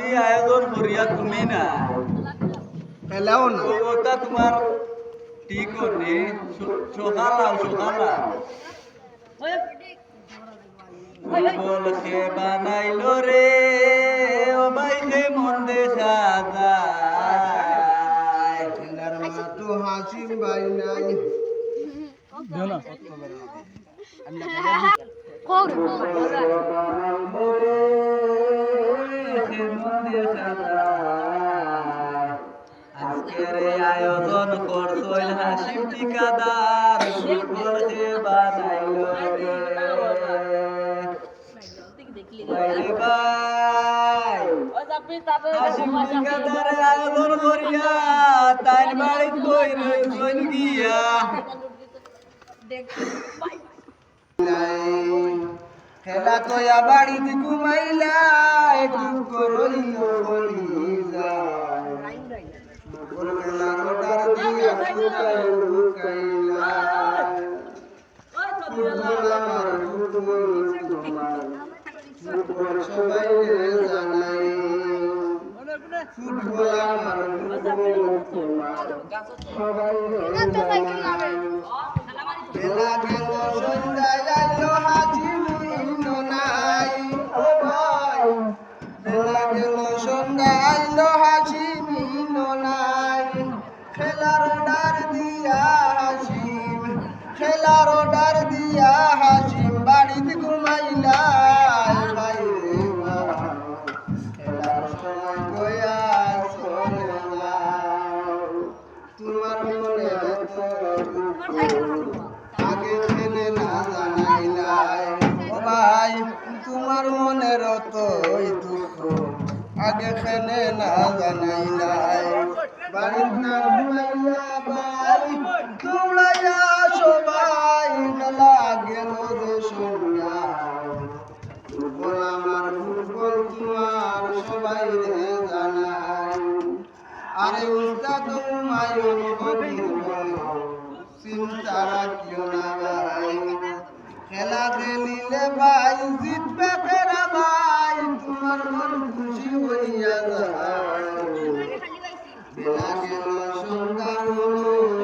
যদি আয়োজন করিয়া তুমি না খেলাও না ওটা তোমার ঠিক নেই সকালা ফুটবল সে বানাইলো রে ও ভাই সে মন্দে সাজায় খেলার মাঠও হাসিম ভাই নাই আজকের আয়োজন করছইল হাসিম ঠিকাদার ফুটবল সে বানাইলো রে ভাই হাসিম ঠিকাদারের আয়োজন করিয়া তাই বাড়িতে কই রইল গিয়া খেলা তো বাড়িতে ঘুমাইলা একটু করইল বলি যায় খেলা রোডার দিয়া লুকাইলা ফুটবল আমার ফুটবল তোমার ফুটবল সবাই জানাই ফুটবল আমার ফুটবল তোমার সবাই জানাই খেলা গেল সন্ধ্যায় আইলো হাসি মিলল নাই ও ভাই খেলা গেল সন্ধ্যায় আইলো হাসি মিলল নাই খেলার ডার দিয়া হাসিম খেলার ডার দিয়া হাসিম বাড়িতে ঘুমাইলা ভাই রে ভাই খেলার সময় গয়া চলে যাও তোমার মনে আগে খেলে না জানাইলাই ও ভাই তোমার মনের তোই দুঃখ আগে খেলে না জানাইলাই বাড়ির না ভুলাইয়া ভাই দৌড়াইয়া সবাই খেলা গেল যে সন্ধ্যা ফুটবল আমার ফুটবল তোমার সবাই রে জানাই আরে উস্তাদ হুমায়ুন কবির বলো চিন্তা রাখিও না ভাই খেলা খেলিলে ভাই জিতবে কেরা ভাই তোমার মন খুশি হইয়া যায় বেলা গেল সন্ধ্যা হলো